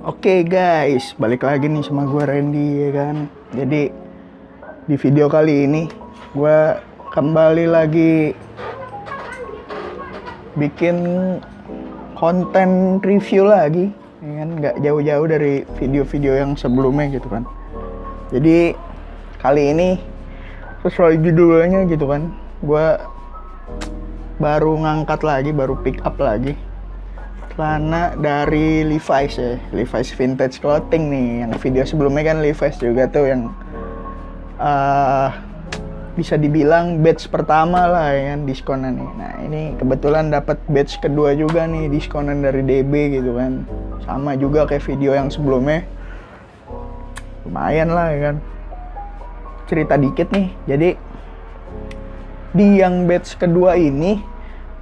Oke guys, balik lagi nih sama gue Randy ya kan. Jadi di video kali ini gue kembali lagi bikin konten review lagi ya kan, nggak jauh-jauh dari video-video yang sebelumnya gitu kan. Jadi kali ini sesuai judulnya gitu kan, gue baru ngangkat lagi, baru pick up lagi celana dari Levi's ya, Levi's Vintage Clothing nih. Yang video sebelumnya kan Levi's juga tuh yang bisa dibilang batch pertama lah ya kan, diskonan nih. Nah ini kebetulan dapat batch kedua juga nih, diskonan dari DB gitu kan. Sama juga kayak video yang sebelumnya, lumayan lah ya kan. Cerita dikit nih, jadi di yang batch kedua ini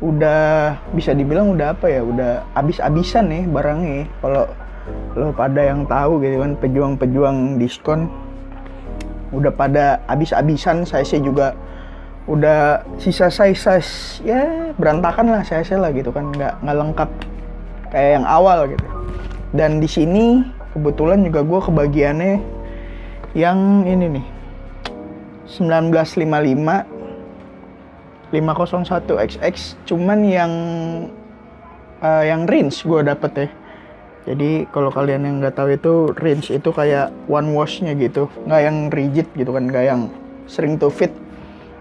udah bisa dibilang udah apa ya, udah abis-abisan nih barangnya. Kalau lo pada yang tahu gitu kan, pejuang-pejuang diskon udah pada abis-abisan. Size juga udah sisa size ya berantakan lah size lah gitu kan, nggak lengkap kayak yang awal gitu. Dan di sini kebetulan juga gue kebagiannya yang ini nih, 1955 501XX, cuman yang rinse gue dapet ya. Jadi kalau kalian yang nggak tahu itu, rinse itu kayak one washnya gitu, nggak yang rigid gitu kan, nggak yang sering to fit.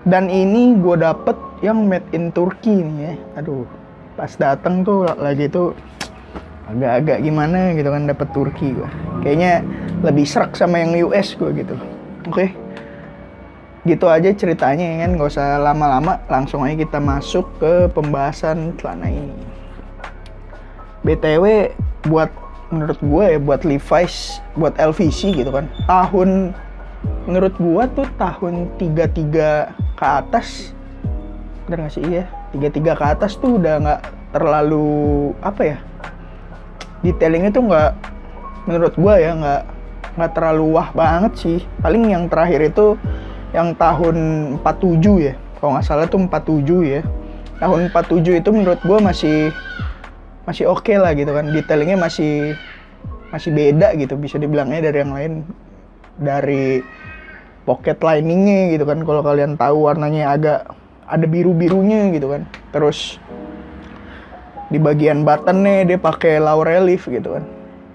Dan ini gue dapet yang made in Turkey nih ya. Aduh, pas datang tuh lagi tuh agak-agak gimana gitu kan, dapet Turki gue. Kayaknya lebih serak sama yang US gue gitu. Oke. Gitu aja ceritanya ya kan, gak usah lama-lama, langsung aja kita masuk ke pembahasan celana ini. BTW buat menurut gue ya, buat Levi's, buat LVC gitu kan, menurut gue tuh tahun 33 ke atas, bener gak sih? Iya, 33 ke atas tuh udah gak terlalu apa ya, detailingnya tuh gak, menurut gue ya gak terlalu wah banget sih. Paling yang terakhir itu yang tahun 47 ya, kalau nggak salah tuh 47 ya. Tahun 47 itu menurut gue masih oke lah gitu kan, detailingnya masih beda gitu, bisa dibilangnya dari yang lain. Dari pocket liningnya gitu kan, kalau kalian tahu warnanya agak ada biru-birunya gitu kan. Terus di bagian buttonnya dia pakai low relief gitu kan.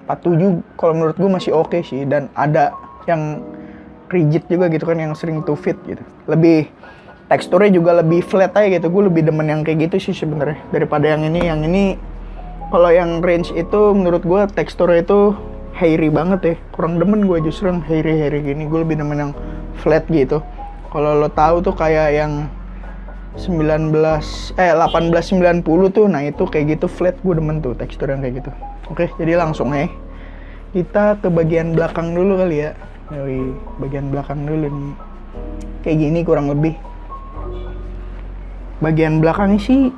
47 kalau menurut gue masih oke sih, dan ada yang rigid juga gitu kan, yang sering to fit gitu. Lebih teksturnya juga lebih flat aja gitu. Gue lebih demen yang kayak gitu sih sebenarnya daripada yang ini. Yang ini kalau yang range itu menurut gue teksturnya itu hairy banget ya. Kurang demen gue justru yang hairy gini. Gue lebih demen yang flat gitu. Kalau lo tahu tuh kayak yang 1890 tuh, nah itu kayak gitu flat, gue demen tuh tekstur yang kayak gitu. Oke, jadi langsung aja kita ke bagian belakang dulu kali ya. Dari bagian belakang dulu nih, kayak gini kurang lebih. Bagian belakangnya sih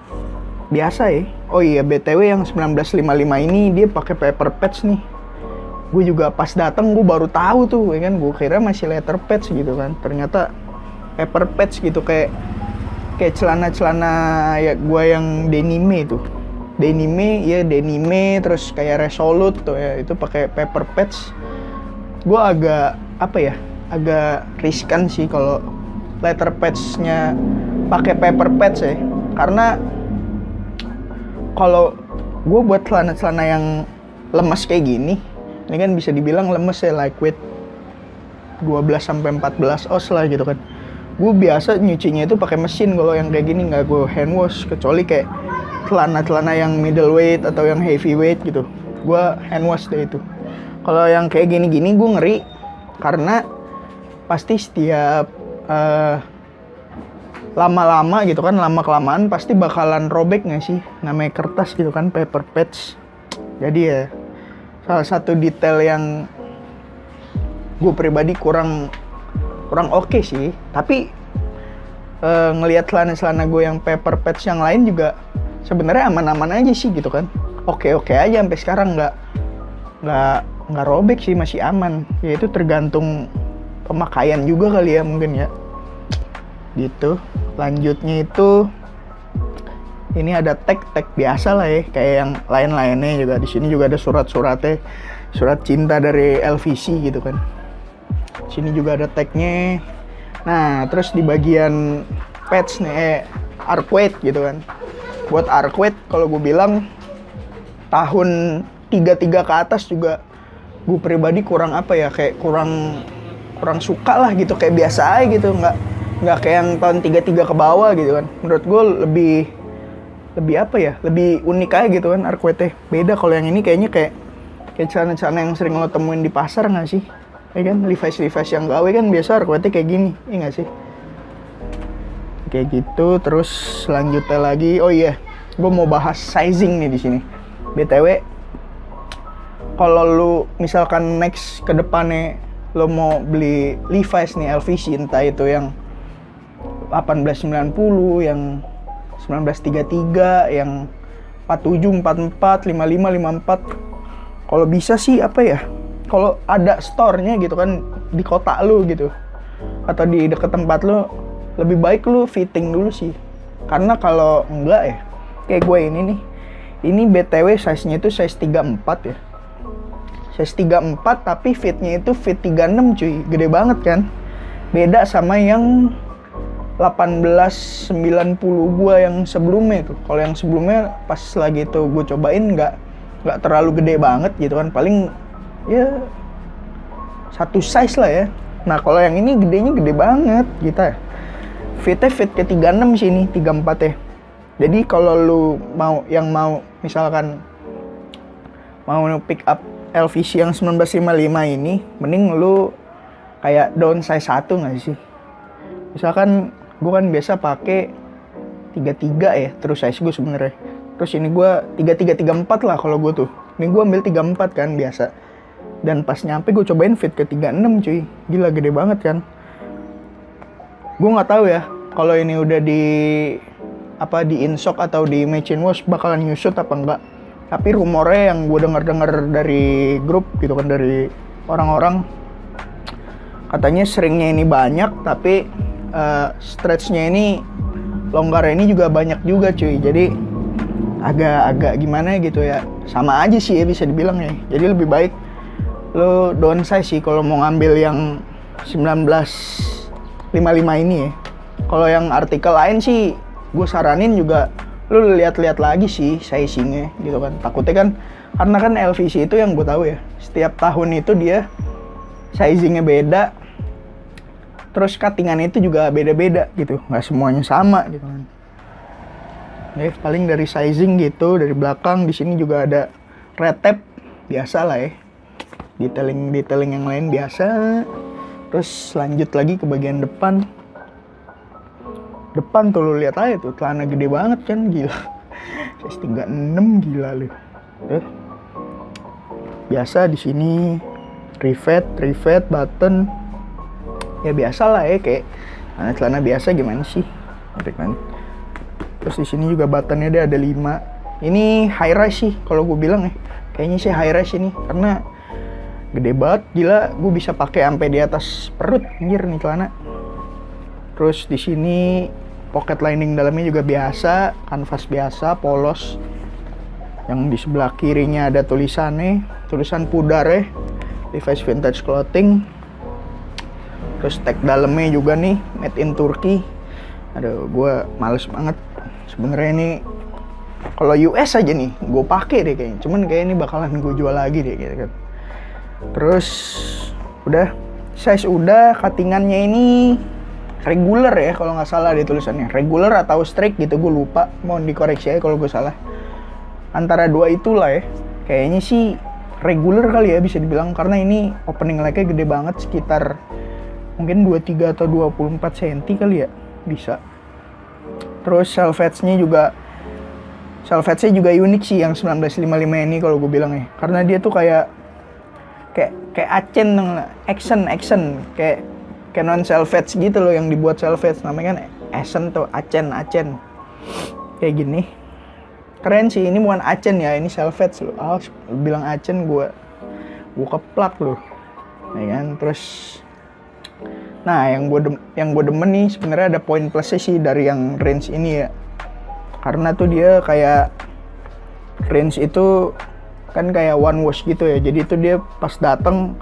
biasa ya. Oh iya, BTW yang 1955 ini dia pakai paper patch nih. Gue juga pas datang gue baru tahu tuh ya kan, gue kira masih leather patch gitu kan, ternyata paper patch gitu, kayak celana-celana ya gue yang denime tuh. Denime terus kayak Resolute tuh ya, itu pakai paper patch. Gue agak riskan sih kalau leather patch-nya pakai paper patch ya, karena kalau gue buat celana-celana yang lemes kayak gini, ini kan bisa dibilang lemes ya, lightweight 12-14 oz lah gitu kan. Gue biasa nyucinya itu pakai mesin. Kalau yang kayak gini nggak gue hand wash, kecuali kayak celana-celana yang middleweight atau yang heavyweight gitu, gue hand wash deh itu. Kalau yang kayak gini-gini gue ngeri, karena pasti setiap lama-lama gitu kan, lama-kelamaan pasti bakalan robek nggak sih, namanya kertas gitu kan, paper patch. Jadi ya salah satu detail yang gue pribadi kurang oke sih. Tapi ngelihat celana-celana gue yang paper patch yang lain juga sebenarnya aman-aman aja sih gitu kan, oke aja sampai sekarang, nggak robek sih, masih aman. Ya itu tergantung pemakaian juga kali ya mungkin ya gitu. Lanjutnya itu ini ada tag biasa lah ya, kayak yang lain-lainnya juga. Di sini juga ada surat-suratnya. surat cinta dari LVC gitu kan. Sini juga ada tagnya. Nah, terus di bagian patch nih, arcuate gitu kan. Buat arcuate kalau gue bilang tahun 33 ke atas juga gue pribadi kurang apa ya, kayak kurang suka lah gitu, kayak biasa aja gitu, nggak kayak yang tahun 33 ke bawah gitu kan. Menurut gue lebih apa ya, lebih unik aja gitu kan arcuate. Beda kalau yang ini kayaknya kayak celana-celana yang sering lo temuin di pasar nggak sih? Ya kan, Levi's yang gawe kan biasa arcuate kayak gini, iya nggak sih? Kayak gitu. Terus selanjutnya lagi, oh iya, gue mau bahas sizing nih di sini. BTW, kalau lu misalkan next ke depannya lo mau beli Levi's nih LVC, entah itu yang 1890, yang 1933, yang 47, 44, 55, 54, kalau bisa sih apa ya, kalau ada store-nya gitu kan di kota lu gitu atau di deket tempat lu, lebih baik lu fitting dulu sih. Karena kalau enggak ya, kayak gue ini nih, ini BTW size-nya itu size 34 ya. Size 34 tapi fitnya itu fit 36 cuy, gede banget kan. Beda sama yang 1890 gue yang sebelumnya tuh. Kalau yang sebelumnya pas lagi itu gue cobain nggak terlalu gede banget gitu kan, paling ya satu size lah ya. Nah kalau yang ini gedenya gede banget gitu ya. Fitnya fit ke 36 sini, 34 ya. Jadi kalau lu mau misalkan mau pick up LVC yang 1955 ini, mending lu kayak downsize 1 nggak sih? Misalkan gue kan biasa pakai 33 ya, terus size gue sebenarnya. Terus ini gue 33 34 lah kalau gue tuh. Ini gue ambil 34 kan biasa. Dan pas nyampe gue cobain fit ke 36 cuy. Gila gede banget kan. Gue nggak tahu ya kalau ini udah di in-stock atau di machine wash bakalan nyusut apa enggak. Tapi rumornya yang gue dengar dari grup gitu kan, dari orang-orang, katanya seringnya ini banyak, tapi stretchnya ini, longgarnya ini juga banyak juga cuy. Jadi agak gimana gitu ya, sama aja sih ya bisa dibilang ya. Jadi lebih baik lo downsize sih kalau mau ngambil yang 1955 ini ya. Kalau yang artikel lain sih gue saranin juga lu lihat-lihat lagi sih sizingnya gitu kan. Takutnya kan, karena kan LVC itu yang gue tahu ya, setiap tahun itu dia sizingnya beda, terus cuttingannya itu juga beda-beda gitu, nggak semuanya sama gitu kan. Ya paling dari sizing gitu, dari belakang. Di sini juga ada red tape biasa lah ya, detailing yang lain biasa. Terus lanjut lagi ke bagian depan tuh lu lihat aja tuh, celana gede banget kan, gila. Size 36 gila lu. Biasa di sini rivet button. Ya biasa lah ya, kayak celana biasa gimana sih. Terus di sini juga buttonnya dia ada 5. Ini high rise sih kalau gue bilang ya. Kayaknya sih high rise ini karena gede banget, gila. Gue bisa pakai sampai di atas perut anjir nih celana. Terus di sini pocket lining dalamnya juga biasa, kanvas biasa, polos. Yang di sebelah kirinya ada tulisan pudar ya, Levi's Vintage Clothing. Terus tag dalamnya juga nih, made in Turkey. Aduh, gue males banget sebenarnya ini. Kalau US aja nih, gue pakai deh kayaknya. Cuman kayak ini bakalan gue jual lagi deh gitu kan. Terus udah, size udah, cuttingannya ini regular ya kalau nggak salah di tulisannya, regular atau straight gitu, gue lupa, mohon dikoreksi aja kalau gue salah. Antara dua itulah ya, kayaknya sih regular kali ya bisa dibilang, karena ini opening leg-nya gede banget, sekitar mungkin 23 atau 24 cm kali ya, bisa. Terus selvedge-nya juga unik sih yang 1955 ini kalau gue bilang ya, karena dia tuh kayak action kayak non selvedge gitu loh, yang dibuat selvedge namanya kan Achen tuh, Achen kayak gini. Keren sih, ini bukan Achen ya, ini selvedge loh. Bilang Achen gue keplak loh, ya kan. Terus nah yang gue demen nih sebenarnya ada poin plusnya sih dari yang range ini ya, karena tuh dia kayak range itu kan kayak one wash gitu ya, jadi itu dia pas dateng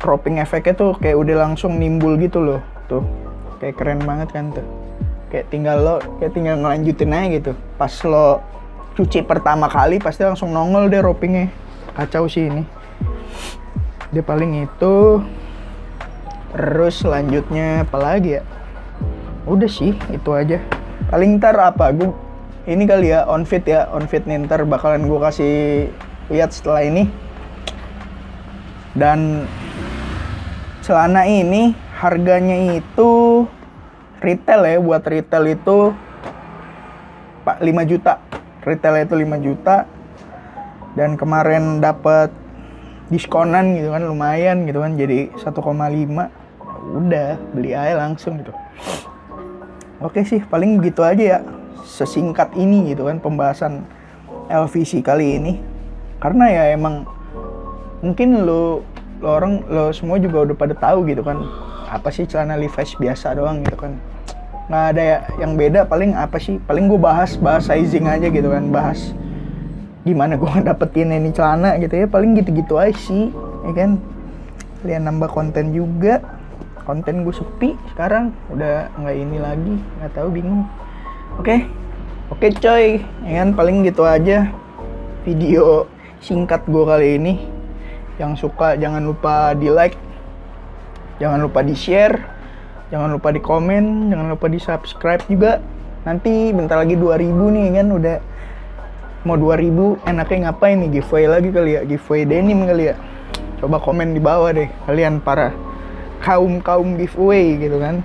cropping efeknya tuh kayak udah langsung nimbul gitu loh, tuh kayak keren banget kan tuh, kayak tinggal ngelanjutin aja gitu. Pas lo cuci pertama kali pasti langsung nongol deh croppingnya, kacau sih ini dia paling itu. Terus selanjutnya apalagi ya, udah sih itu aja. Paling ntar apa gue ini kali ya, on fit nih ntar bakalan gue kasih lihat setelah ini. Dan celana ini harganya itu retail ya, buat retail itu 5 juta, retailnya itu 5 juta. Dan kemarin dapat diskonan gitu kan, lumayan gitu kan, jadi 1,5. Udah beli aja langsung gitu. Oke sih, paling gitu aja ya, sesingkat ini gitu kan pembahasan LVC kali ini. Karena ya emang mungkin lo semua juga udah pada tahu gitu kan, apa sih celana Levi's biasa doang gitu kan, nggak ada ya yang beda. Paling apa sih, paling gue bahas sizing aja gitu kan, bahas gimana gue dapetin ini celana gitu ya, paling gitu-gitu aja sih ya kan. Kalian nambah konten juga, konten gue sepi sekarang, udah nggak ini lagi, nggak tahu, bingung. Oke coy ya kan, paling gitu aja video singkat gue kali ini. Yang suka jangan lupa di like, jangan lupa di share, jangan lupa di komen, jangan lupa di subscribe juga. Nanti bentar lagi 2000 nih kan, udah mau 2000, enaknya ngapain nih, giveaway lagi kali ya, giveaway denim kali ya. Coba komen di bawah deh kalian para kaum giveaway gitu kan.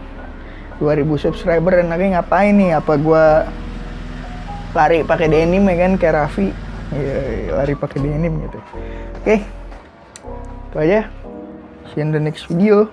2000 subscriber enaknya ngapain nih, apa gua lari pakai denim ya kan, kayak Raffi ya, lari pakai denim gitu. Oke, itu aja, see you in the next video.